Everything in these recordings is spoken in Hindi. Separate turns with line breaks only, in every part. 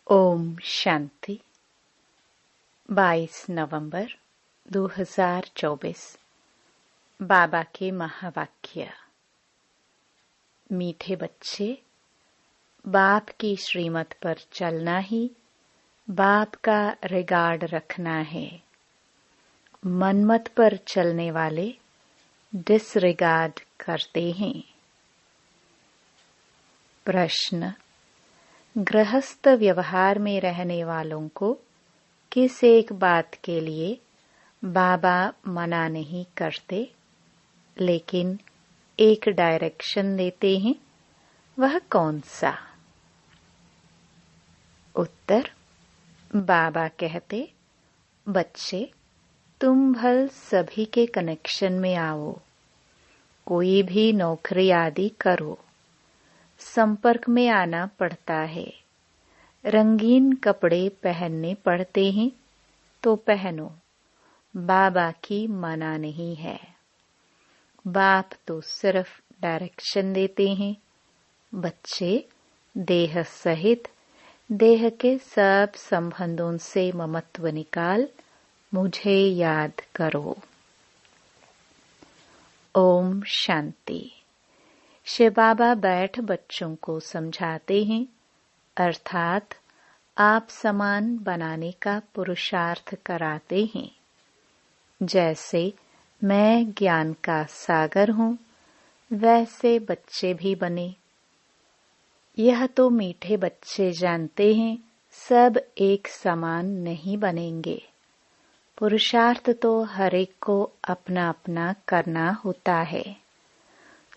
ओम शांति। 22 नवंबर 2024। बाबा के महावाक्य। मीठे बच्चे, बाप की श्रीमत पर चलना ही बाप का रिगार्ड रखना है। मनमत पर चलने वाले डिसरिगार्ड करते हैं। प्रश्न: गृहस्थ व्यवहार में रहने वालों को किस एक बात के लिए बाबा मना नहीं करते, लेकिन एक डायरेक्शन देते हैं, वह कौन सा? उत्तर: बाबा कहते, बच्चे तुम भल सभी के कनेक्शन में आओ, कोई भी नौकरी आदि करो, संपर्क में आना पड़ता है। रंगीन कपड़े पहनने पड़ते हैं तो पहनो, बाबा की मना नहीं है। बाप तो सिर्फ डायरेक्शन देते हैं, बच्चे देह सहित देह के सब संबंधों से ममत्व निकाल मुझे याद करो। ओम शांति। शिव बाबा बैठ बच्चों को समझाते हैं, अर्थात आप समान बनाने का पुरुषार्थ कराते हैं। जैसे मैं ज्ञान का सागर हूँ, वैसे बच्चे भी बने। यह तो मीठे बच्चे जानते हैं, सब एक समान नहीं बनेंगे। पुरुषार्थ तो हर एक को अपना अपना करना होता है।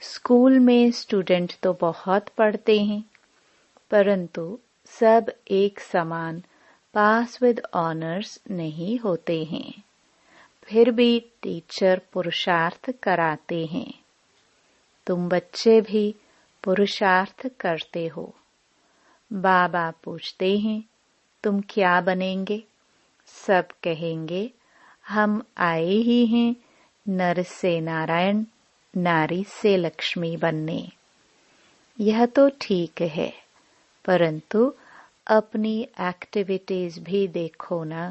स्कूल में स्टूडेंट तो बहुत पढ़ते हैं, परंतु सब एक समान पास विद ऑनर्स नहीं होते हैं। फिर भी टीचर पुरुषार्थ कराते हैं। तुम बच्चे भी पुरुषार्थ करते हो। बाबा पूछते हैं, तुम क्या बनेंगे? सब कहेंगे, हम आए ही हैं नर से नारायण, नारी से लक्ष्मी बनने। यह तो ठीक है, परंतु अपनी एक्टिविटीज भी देखो ना।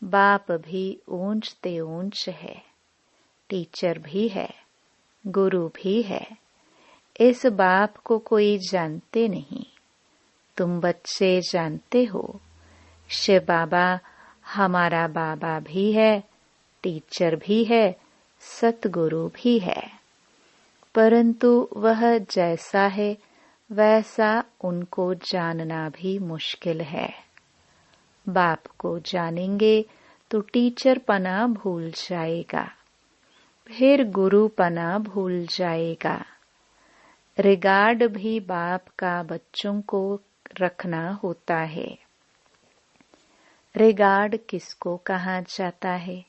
बाप भी ऊंच ते ऊंच है, टीचर भी है, गुरु भी है। इस बाप को कोई जानते नहीं, तुम बच्चे जानते हो। शिव बाबा हमारा बाबा भी है, टीचर भी है, सतगुरु भी है, परंतु वह जैसा है वैसा उनको जानना भी मुश्किल है। बाप को जानेंगे तो टीचर पना भूल जाएगा, फिर गुरु पना भूल जाएगा। रिगार्ड भी बाप का बच्चों को रखना होता है। रिगार्ड किसको कहा जाता है?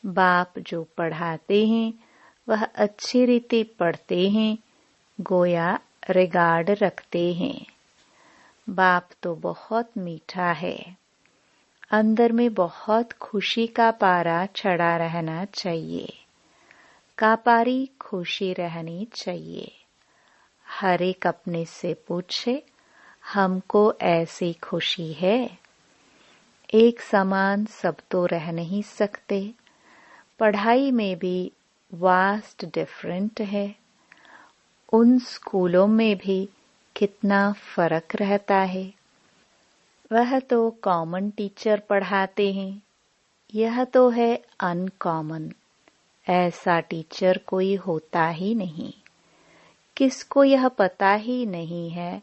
बाप जो पढ़ाते हैं वह अच्छी रीति पढ़ते हैं, गोया रिगार्ड रखते हैं। बाप तो बहुत मीठा है, अंदर में बहुत खुशी का पारा चढ़ा रहना चाहिए। कापारी खुशी रहनी चाहिए। हर एक अपने से पूछे, हमको ऐसी खुशी है? एक समान सब तो रह नहीं सकते। पढ़ाई में भी वास्ट डिफरेंट है। उन स्कूलों में भी कितना फर्क रहता है। वह तो कॉमन टीचर पढ़ाते हैं, यह तो है अनकॉमन। ऐसा टीचर कोई होता ही नहीं। किसको यह पता ही नहीं है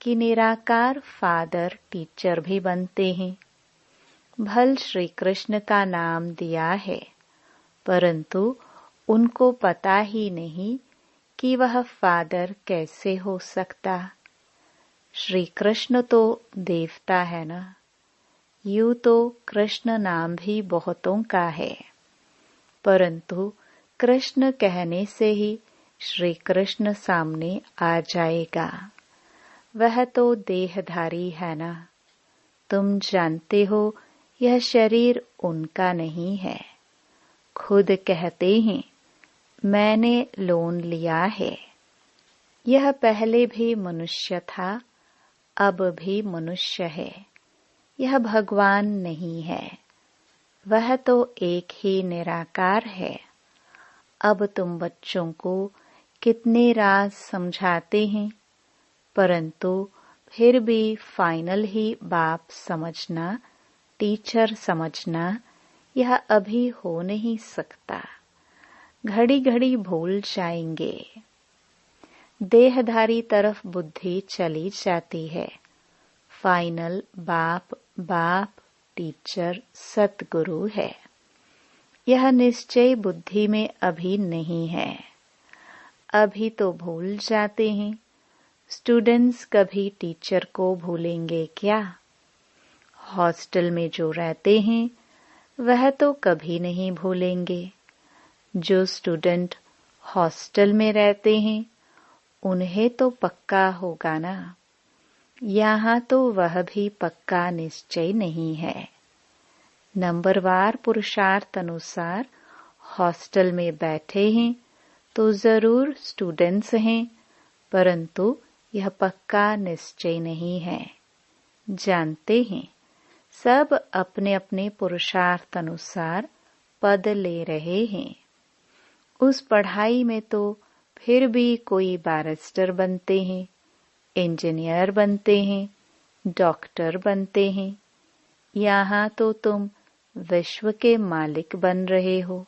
कि निराकार फादर टीचर भी बनते हैं। भल श्री कृष्ण का नाम दिया है, परंतु उनको पता ही नहीं कि वह फादर कैसे हो सकता। श्री कृष्ण तो देवता है ना। यूं तो कृष्ण नाम भी बहुतों का है, परंतु कृष्ण कहने से ही श्री कृष्ण सामने आ जाएगा। वह तो देहधारी है ना। तुम जानते हो यह शरीर उनका नहीं है। खुद कहते हैं, मैंने लोन लिया है। यह पहले भी मनुष्य था, अब भी मनुष्य है, यह भगवान नहीं है। वह तो एक ही निराकार है। अब तुम बच्चों को कितने राज समझाते हैं, परंतु फिर भी फाइनल ही बाप समझना, टीचर समझना, यह अभी हो नहीं सकता। घड़ी घड़ी भूल जाएंगे। देहधारी तरफ बुद्धि चली जाती है। फाइनल बाप बाप टीचर सतगुरु है। यह निश्चय बुद्धि में अभी नहीं है। अभी तो भूल जाते हैं। स्टूडेंट्स कभी टीचर को भूलेंगे क्या? हॉस्टल में जो रहते हैं वह तो कभी नहीं भूलेंगे। जो स्टूडेंट हॉस्टल में रहते हैं उन्हें तो पक्का होगा ना। यहाँ तो वह भी पक्का निश्चय नहीं है। नंबरवार पुरुषार्थ अनुसार हॉस्टल में बैठे हैं तो जरूर स्टूडेंट्स हैं, परंतु यह पक्का निश्चय नहीं है। जानते हैं सब अपने अपने पुरुषार्थ अनुसार पद ले रहे हैं। उस पढ़ाई में तो फिर भी कोई बैरिस्टर बनते हैं, इंजीनियर बनते हैं, डॉक्टर बनते हैं। यहाँ तो तुम विश्व के मालिक बन रहे हो।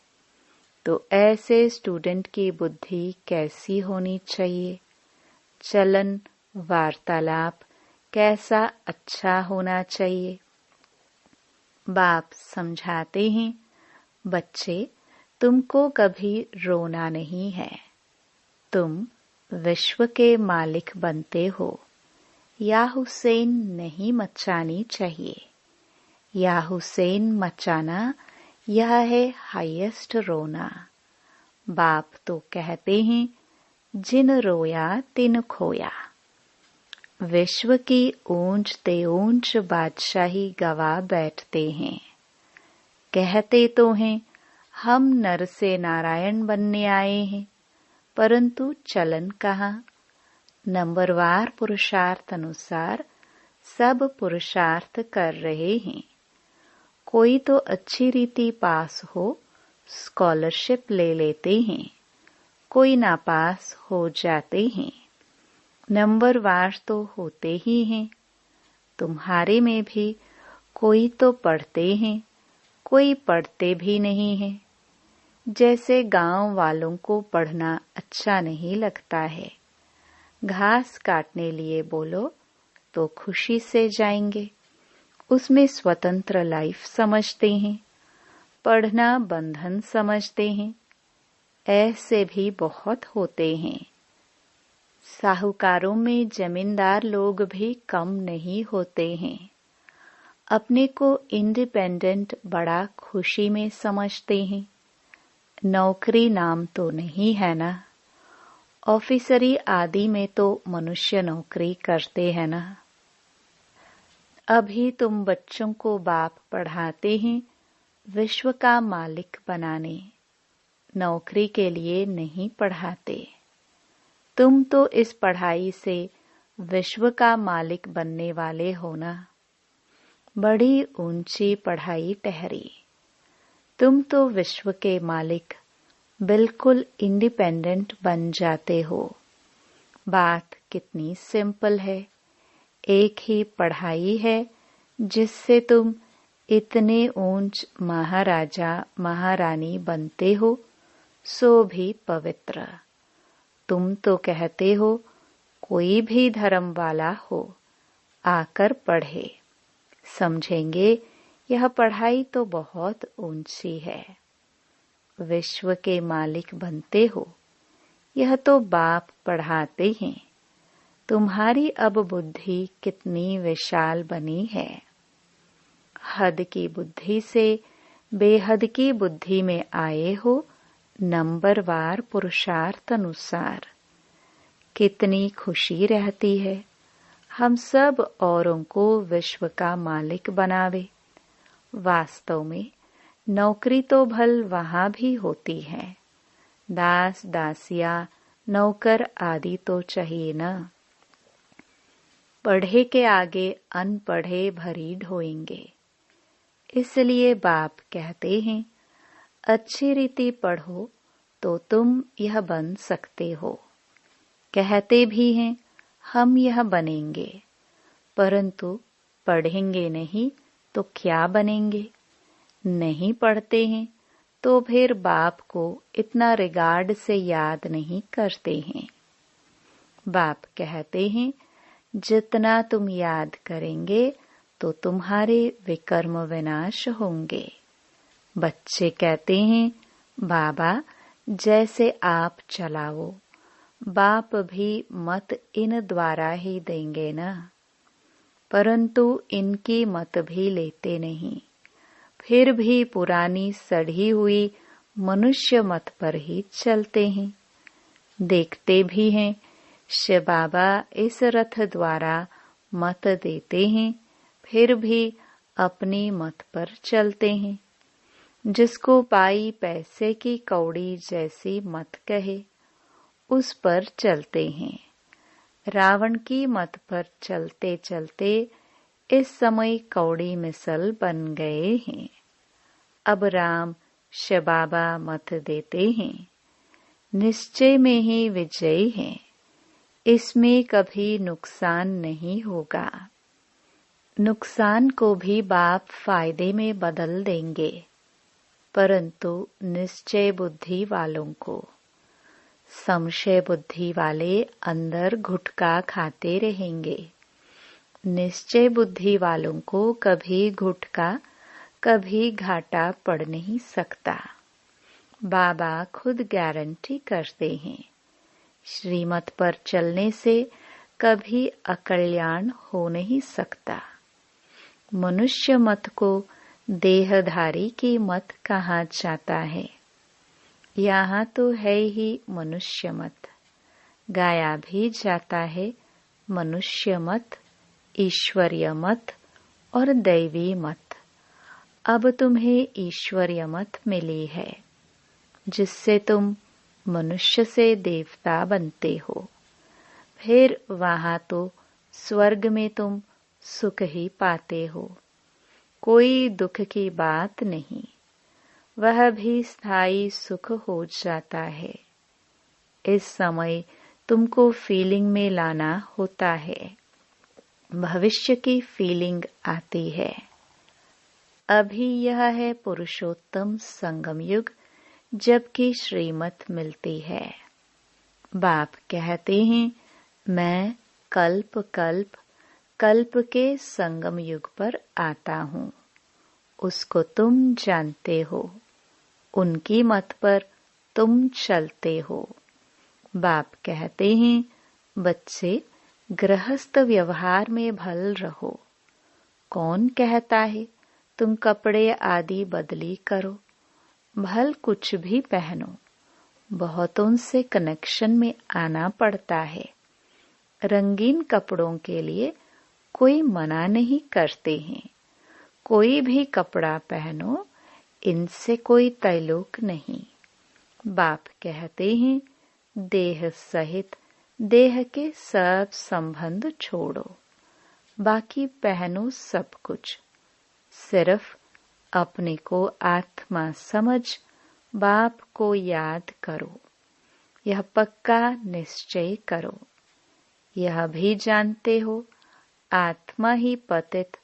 तो ऐसे स्टूडेंट की बुद्धि कैसी होनी चाहिए? चलन वार्तालाप कैसा अच्छा होना चाहिए? बाप समझाते हैं, बच्चे तुमको कभी रोना नहीं है। तुम विश्व के मालिक बनते हो। या हुसैन नहीं मचानी चाहिए। या हुसैन मचाना यह है हाईएस्ट रोना। बाप तो कहते हैं जिन रोया तिन खोया। विश्व की ऊंच ते ऊंच बादशाही गवा बैठते हैं। कहते तो हैं हम नर से नारायण बनने आए हैं, परंतु चलन कहाँ? नंबरवार पुरुषार्थ अनुसार सब पुरुषार्थ कर रहे हैं। कोई तो अच्छी रीति पास हो स्कॉलरशिप ले लेते हैं, कोई नापास हो जाते हैं। नंबरवार तो होते ही हैं। तुम्हारे में भी कोई तो पढ़ते हैं, कोई पढ़ते भी नहीं है। जैसे गांव वालों को पढ़ना अच्छा नहीं लगता है। घास काटने लिए बोलो तो खुशी से जाएंगे। उसमें स्वतंत्र लाइफ समझते हैं, पढ़ना बंधन समझते हैं। ऐसे भी बहुत होते हैं। साहूकारों में जमींदार लोग भी कम नहीं होते हैं। अपने को इंडिपेंडेंट बड़ा खुशी में समझते हैं। नौकरी नाम तो नहीं है ना। ऑफिसरी आदि में तो मनुष्य नौकरी करते हैं ना। अभी तुम बच्चों को बाप पढ़ाते हैं विश्व का मालिक बनाने, नौकरी के लिए नहीं पढ़ाते। तुम तो इस पढ़ाई से विश्व का मालिक बनने वाले हो ना। बड़ी ऊंची पढ़ाई ठहरी। तुम तो विश्व के मालिक बिल्कुल इंडिपेंडेंट बन जाते हो। बात कितनी सिंपल है। एक ही पढ़ाई है जिससे तुम इतने ऊंच महाराजा महारानी बनते हो, सो भी पवित्र। तुम तो कहते हो कोई भी धर्म वाला हो आकर पढ़े। समझेंगे यह पढ़ाई तो बहुत ऊंची है। विश्व के मालिक बनते हो, यह तो बाप पढ़ाते हैं। तुम्हारी अब बुद्धि कितनी विशाल बनी है। हद की बुद्धि से बेहद की बुद्धि में आए हो। नंबरवार पुरुषार्थ अनुसार कितनी खुशी रहती है। हम सब औरों को विश्व का मालिक बनावे। वास्तव में नौकरी तो भल वहां भी होती है। दास दासिया नौकर आदि तो चाहिए ना। पढ़े के आगे अनपढ़े भरी ढोएंगे। इसलिए बाप कहते हैं, अच्छी रीति पढ़ो तो तुम यह बन सकते हो। कहते भी हैं, हम यह बनेंगे, परंतु पढ़ेंगे नहीं तो क्या बनेंगे। नहीं पढ़ते हैं तो फिर बाप को इतना रिगार्ड से याद नहीं करते हैं। बाप कहते हैं, जितना तुम याद करेंगे तो तुम्हारे विकर्म विनाश होंगे। बच्चे कहते हैं, बाबा जैसे आप चलाओ, बाप भी मत इन द्वारा ही देंगे ना, परंतु इनकी मत भी लेते नहीं। फिर भी पुरानी सड़ी हुई मनुष्य मत पर ही चलते हैं। देखते भी हैं, शिव बाबा इस रथ द्वारा मत देते हैं, फिर भी अपनी मत पर चलते हैं। जिसको पाई पैसे की कौड़ी जैसी मत कहे, उस पर चलते हैं। रावण की मत पर चलते चलते इस समय कौड़ी मिसल बन गए हैं। अब राम शिव बाबा मत देते हैं, निश्चय में ही विजयी हैं। इसमें कभी नुकसान नहीं होगा। नुकसान को भी बाप फायदे में बदल देंगे, परंतु निश्चय बुद्धि वालों को। संशय बुद्धि वाले अंदर गुटखा खाते रहेंगे। निश्चय बुद्धि वालों को कभी गुटखा कभी घाटा पड़ नहीं सकता। बाबा खुद गारंटी करते हैं, श्रीमत पर चलने से कभी अकल्याण हो नहीं सकता। मनुष्य मत को देहधारी की मत कहा जाता है। यहाँ तो है ही मनुष्य मत। गाया भी जाता है मनुष्य मत, ईश्वरीय मत और दैवी मत। अब तुम्हें ईश्वरीय मत मिली है, जिससे तुम मनुष्य से देवता बनते हो। फिर वहाँ तो स्वर्ग में तुम सुख ही पाते हो। कोई दुख की बात नहीं, वह भी स्थायी सुख हो जाता है। इस समय तुमको फीलिंग में लाना होता है, भविष्य की फीलिंग आती है। अभी यह है पुरुषोत्तम संगम युग, जबकि श्रीमत मिलती है। बाप कहते हैं, मैं कल्प कल्प कल्प के संगम युग पर आता हूँ। उसको तुम जानते हो, उनकी मत पर तुम चलते हो। बाप कहते हैं, बच्चे गृहस्थ व्यवहार में भल रहो। कौन कहता है तुम कपड़े आदि बदली करो? भल कुछ भी पहनो। बहुतों से कनेक्शन में आना पड़ता है। रंगीन कपड़ों के लिए कोई मना नहीं करते हैं। कोई भी कपड़ा पहनो, इनसे कोई तैलुक नहीं। बाप कहते हैं, देह सहित देह के सब संबंध छोड़ो, बाकी पहनो सब कुछ। सिर्फ अपने को आत्मा समझ बाप को याद करो। यह पक्का निश्चय करो। यह भी जानते हो, आत्मा ही पतित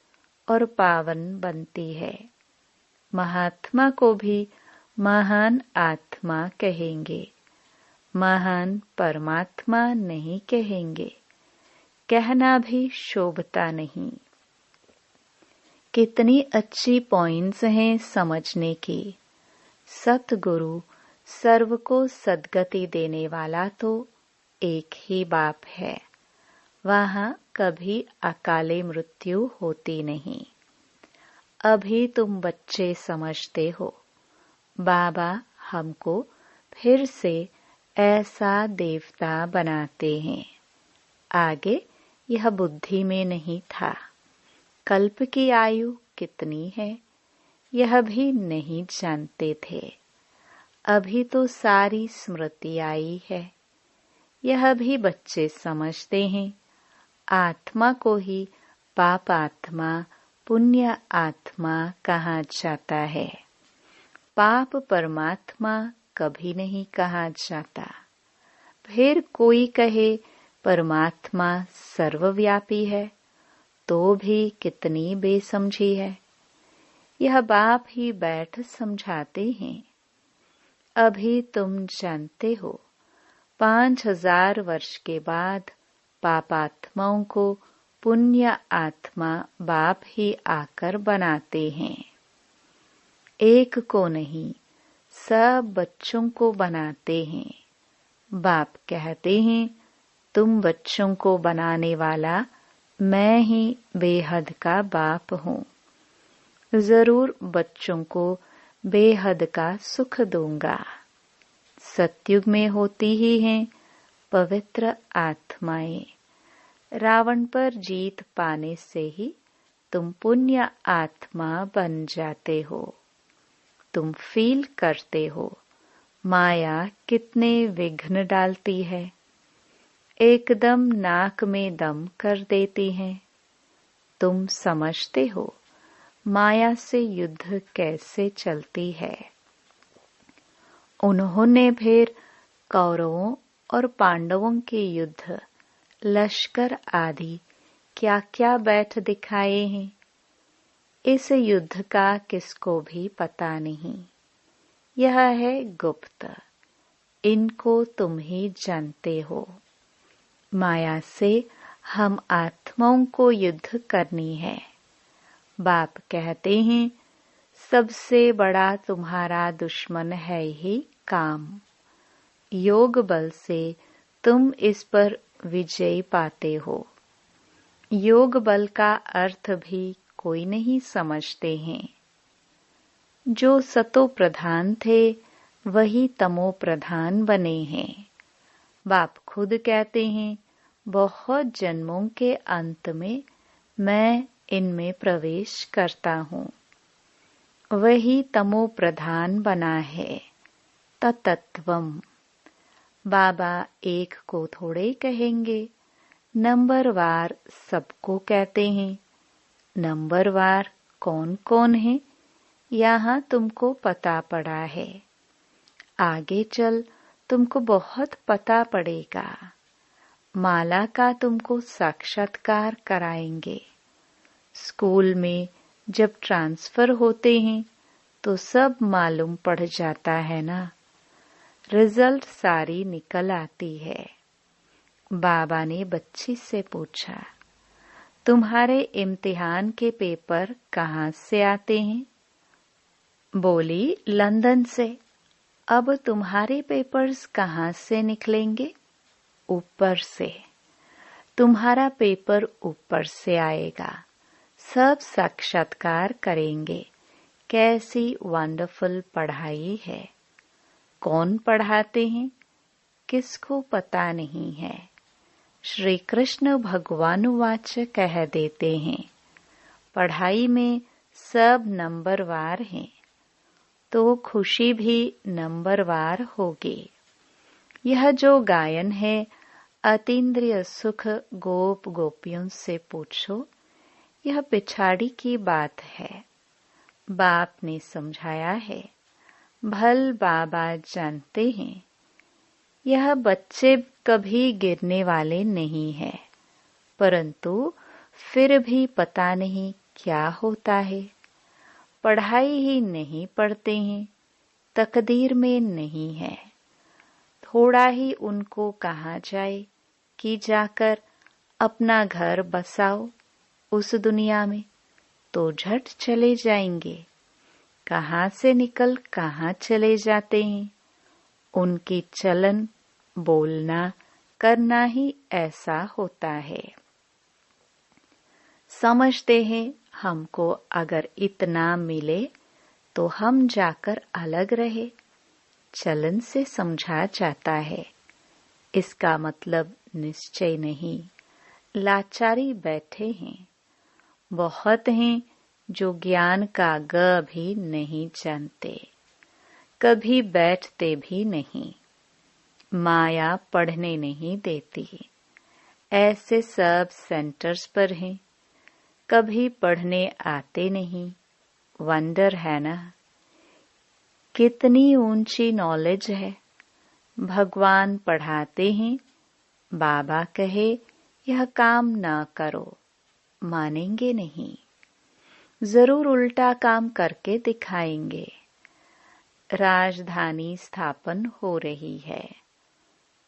और पावन बनती है। महात्मा को भी महान आत्मा कहेंगे, महान परमात्मा नहीं कहेंगे। कहना भी शोभता नहीं। कितनी अच्छी पॉइंट्स हैं समझने की। सतगुरु सर्व को सद्गति देने वाला तो एक ही बाप है। वहाँ कभी अकाले मृत्यु होती नहीं। अभी तुम बच्चे समझते हो, बाबा हमको फिर से ऐसा देवता बनाते हैं। आगे यह बुद्धि में नहीं था। कल्प की आयु कितनी है, यह भी नहीं जानते थे। अभी तो सारी स्मृति आई है। यह भी बच्चे समझते हैं। आत्मा को ही पाप आत्मा, पुण्य आत्मा कहा जाता है। पाप परमात्मा कभी नहीं कहा जाता। फिर कोई कहे परमात्मा सर्वव्यापी है, तो भी कितनी बेसमझी है। यह बाप ही बैठ समझाते हैं। अभी तुम जानते हो, 5000 वर्ष के बाद पापात्माओं को पुण्य आत्मा बाप ही आकर बनाते हैं। एक को नहीं, सब बच्चों को बनाते हैं। बाप कहते हैं, तुम बच्चों को बनाने वाला मैं ही बेहद का बाप हूँ। जरूर बच्चों को बेहद का सुख दूंगा। सतयुग में होती ही हैं पवित्र आत्माएं। रावण पर जीत पाने से ही तुम पुण्य आत्मा बन जाते हो। तुम फील करते हो माया कितने विघ्न डालती है, एकदम नाक में दम कर देती है। तुम समझते हो माया से युद्ध कैसे चलती है। उन्होंने फिर कौरवों और पांडवों के युद्ध, लश्कर आदि क्या क्या बैठ दिखाए हैं। इस युद्ध का किसको भी पता नहीं। यह है गुप्त, इनको तुम ही जानते हो। माया से हम आत्माओं को युद्ध करनी है। बाप कहते हैं, सबसे बड़ा तुम्हारा दुश्मन है ही काम। योग बल से तुम इस पर विजय पाते हो। योग बल का अर्थ भी कोई नहीं समझते हैं। जो सतो प्रधान थे वही तमो प्रधान बने हैं। बाप खुद कहते हैं, बहुत जन्मों के अंत में मैं इनमें प्रवेश करता हूँ। वही तमो प्रधान बना है। तत्त्वम। बाबा एक को थोड़े कहेंगे, नंबरवार सबको कहते हैं। नंबरवार कौन कौन है, यहाँ तुमको पता पड़ा है। आगे चल तुमको बहुत पता पड़ेगा। माला का तुमको साक्षात्कार कराएंगे। स्कूल में जब ट्रांसफर होते हैं तो सब मालूम पड़ जाता है ना। रिजल्ट सारी निकल आती है। बाबा ने बच्ची से पूछा, तुम्हारे इम्तिहान के पेपर कहाँ से आते हैं? बोली, लंदन से। अब तुम्हारे पेपर्स कहाँ से निकलेंगे? ऊपर से। तुम्हारा पेपर ऊपर से आएगा। सब साक्षात्कार करेंगे। कैसी वंडरफुल पढ़ाई है। कौन पढ़ाते हैं, किसको पता नहीं है। श्री कृष्ण भगवान वाच कह देते हैं, पढ़ाई में सब नंबरवार हैं, तो खुशी भी नंबरवार होगी। यह जो गायन है, अतीन्द्रिय सुख गोप गोपियों से पूछो, यह पिछाड़ी की बात है। बाप ने समझाया है। भल बाबा जानते हैं, यह बच्चे कभी गिरने वाले नहीं हैं, परंतु फिर भी पता नहीं क्या होता है। पढ़ाई ही नहीं पढ़ते हैं, तकदीर में नहीं है। थोड़ा ही उनको कहा जाए कि जाकर अपना घर बसाओ उस दुनिया में, तो झट चले जाएंगे। कहाँ से निकल कहाँ चले जाते हैं। उनकी चलन, बोलना, करना ही ऐसा होता है। समझते हैं हमको अगर इतना मिले तो हम जाकर अलग रहे। चलन से समझा जाता है, इसका मतलब निश्चय नहीं। लाचारी बैठे हैं। बहुत हैं जो ज्ञान का ग भी नहीं जानते, कभी बैठते भी नहीं। माया पढ़ने नहीं देती। ऐसे सब सेंटर्स पर हैं, कभी पढ़ने आते नहीं। वंडर है ना, कितनी ऊंची नॉलेज है। भगवान पढ़ाते हैं, बाबा कहे यह काम ना करो, मानेंगे नहीं, जरूर उल्टा काम करके दिखाएंगे। राजधानी स्थापन हो रही है,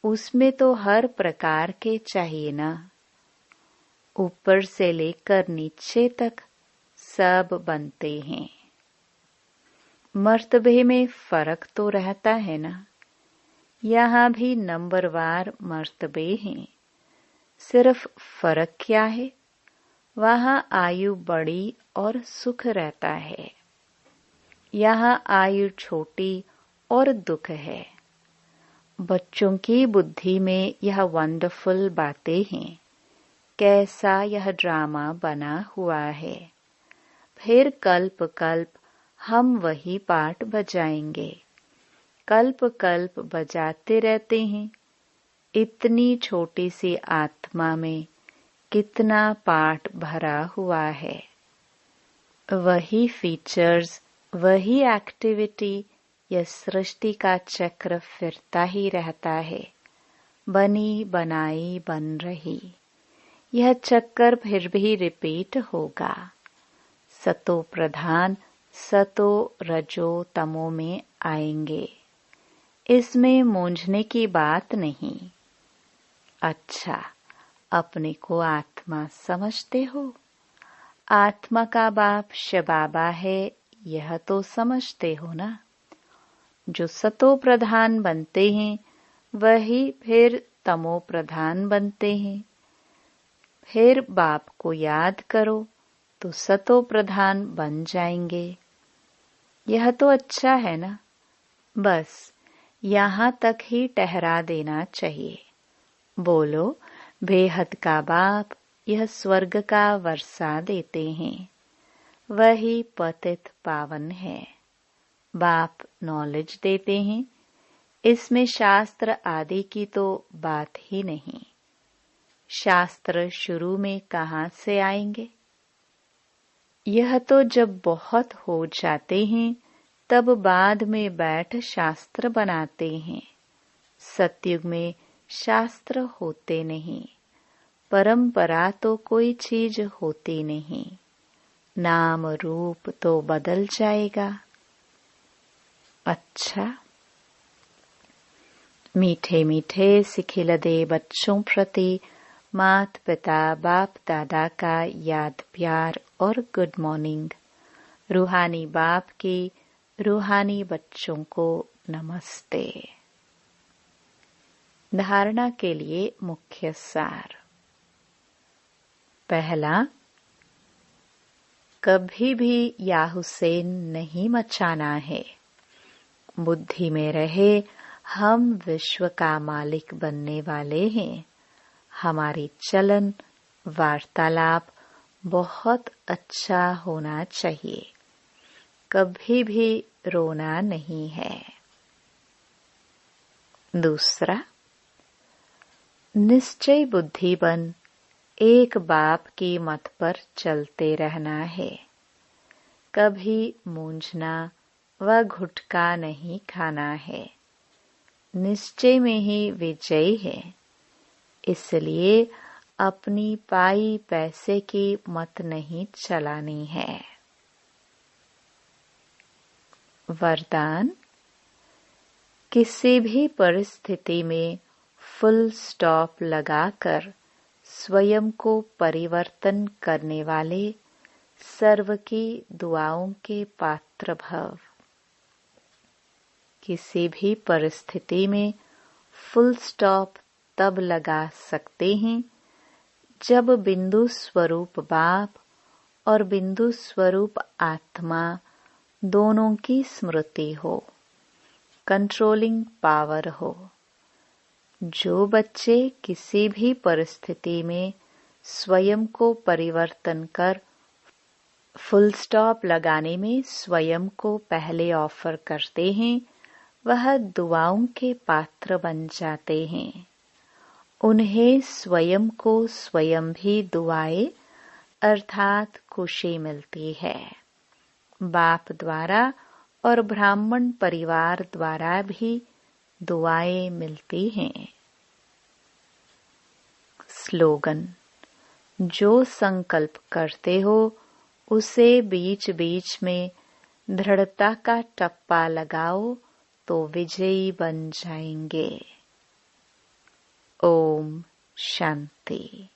उसमें तो हर प्रकार के चाहिए ना। ऊपर से लेकर नीचे तक सब बनते हैं। मर्तबे में फर्क तो रहता है ना। यहाँ भी नंबरवार मर्तबे हैं, सिर्फ फर्क क्या है, वहाँ आयु बड़ी और सुख रहता है, यहाँ आयु छोटी और दुख है। बच्चों की बुद्धि में यह वंडरफुल बातें हैं, कैसा यह ड्रामा बना हुआ है। फिर कल्प कल्प हम वही पाठ बजाएंगे, कल्प कल्प बजाते रहते हैं। इतनी छोटी सी आत्मा में कितना पाठ भरा हुआ है। वही फीचर्स, वही एक्टिविटी, यह सृष्टि का चक्र फिरता ही रहता है। बनी बनाई बन रही, यह चक्कर फिर भी रिपीट होगा। सतो प्रधान सतो रजो तमो में आएंगे, इसमें मूंझने की बात नहीं। अच्छा, अपने को आत्मा समझते हो? आत्मा का बाप शबाबा है, यह तो समझते हो ना। जो सतो प्रधान बनते हैं वही फिर तमो प्रधान बनते हैं। फिर बाप को याद करो तो सतो प्रधान बन जाएंगे। यह तो अच्छा है ना। बस यहाँ तक ही ठहरा देना चाहिए। बोलो, बेहद का बाप यह स्वर्ग का वर्षा देते हैं, वही पतित पावन है। बाप नॉलेज देते हैं, इसमें शास्त्र आदि की तो बात ही नहीं। शास्त्र शुरू में कहाँ से आएंगे? यह तो जब बहुत हो जाते हैं तब बाद में बैठ शास्त्र बनाते हैं। सतयुग में शास्त्र होते नहीं, परंपरा तो कोई चीज होती नहीं। नाम रूप तो बदल जाएगा। अच्छा, मीठे मीठे सिखिलदे बच्चों प्रति मात पिता बाप दादा का याद प्यार और गुड मॉर्निंग। रूहानी बाप की रूहानी बच्चों को नमस्ते। धारणा के लिए मुख्य सार। पहला, कभी भी या हुसैन नहीं मचाना है। बुद्धि में रहे हम विश्व का मालिक बनने वाले हैं। हमारी चलन वार्तालाप बहुत अच्छा होना चाहिए, कभी भी रोना नहीं है। दूसरा, निश्चय बुद्धि बन एक बाप की मत पर चलते रहना है। कभी मूंझना व घुटका नहीं खाना है। निश्चय में ही विजय है, इसलिए अपनी पाई पैसे की मत नहीं चलानी है। वरदान, किसी भी परिस्थिति में फुल स्टॉप लगाकर स्वयं को परिवर्तन करने वाले सर्व की दुआओं के पात्र भव। किसी भी परिस्थिति में फुल स्टॉप तब लगा सकते हैं जब बिंदु स्वरूप बाप और बिंदु स्वरूप आत्मा दोनों की स्मृति हो, कंट्रोलिंग पावर हो। जो बच्चे किसी भी परिस्थिति में स्वयं को परिवर्तन कर फुल स्टॉप लगाने में स्वयं को पहले ऑफर करते हैं, वह दुआओं के पात्र बन जाते हैं उन्हें स्वयं को स्वयं भी दुआएं अर्थात खुशी मिलती है। बाप द्वारा और ब्राह्मण परिवार द्वारा भी दुआएं मिलती हैं। स्लोगन: जो संकल्प करते हो उसे बीच बीच में दृढ़ता का टप्पा लगाओ तो विजयी बन जाएंगे। ओम शांति।